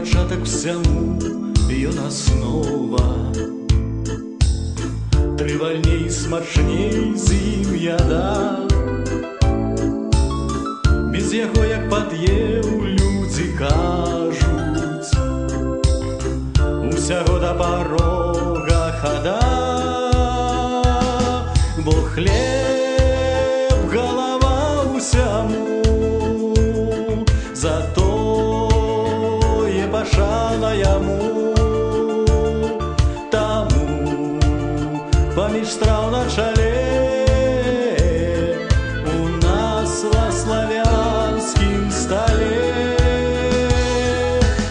пачатак всяму ён аснова. Трывальней, смачней з ім яда. Без яго як пад'еў, людзі кажуць, усяго да парога хада. Бо хлеб галава ўсяму, затое пашана яму. Таму паміж страў на чале у нас на славянскім стале.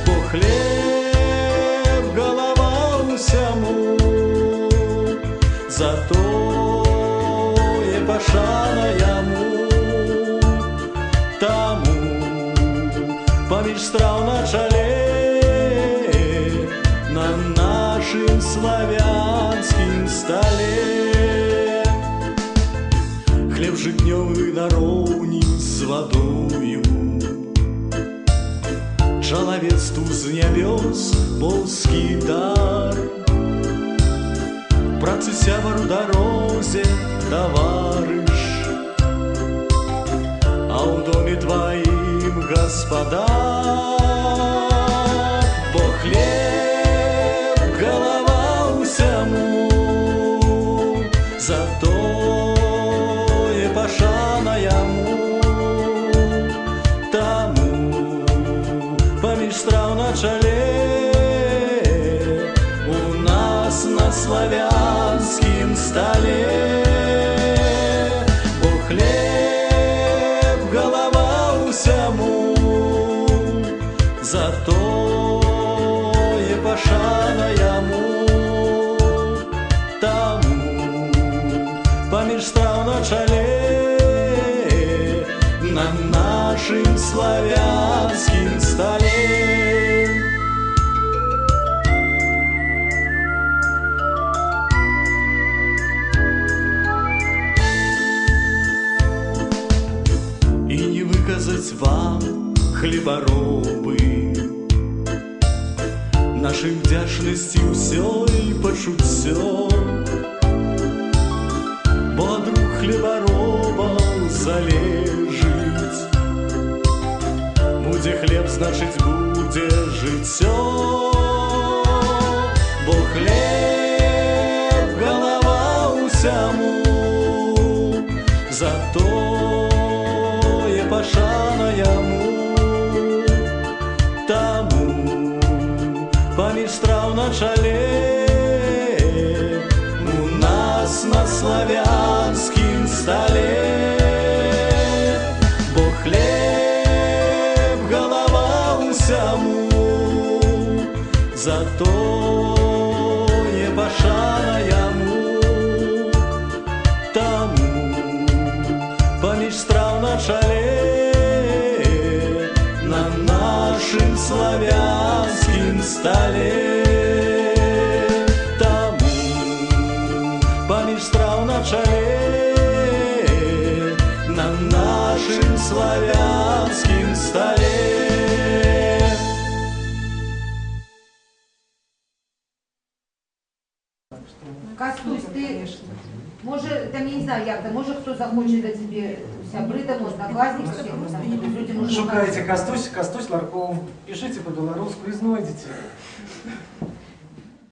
Бо хлеб галава ўсяму, затое пашана яму. Таму паміж страў на чале на нашым славянскім стале. Хлеб жытнёвы нароўні з вадою, чалавецтву з нябёс боскі дар. Працы сябар у дарозе таварыш, а ў доме тваім гаспадар. Бо хлеб галава ўсяму, затое пашана яму. Таму паміж страў на чале у нас на славянскім стале. Бо хлеб галава ўсяму, затое пашана яму. Таму паміж страў на чале на нашым славянскім стале. І не выказаць вам, хлебаробы, нашай удзячнасці ўсёй пачуццё. Бо ад рук хлебаробаў залежыць, будзе хлеб, значыць будзе жыццё. Бо хлеб галава ўсяму, затое пашана яму. Таму паміж страў на чале у нас на славянскім стале. Бо хлеб галава ўсяму, затое пашана яму. Таму паміж страў на чале на нашым славянскім стале. Таму паміж страў на чале на нашым славянскім стале. Кастусь, ты, може, там, я не знаю, як, може хто захоче до тебе сябры, там, одноклассников, люди нужны. Шукайте Кастусь, Кастусь Ларков, пишите по-белорусски и знойдете.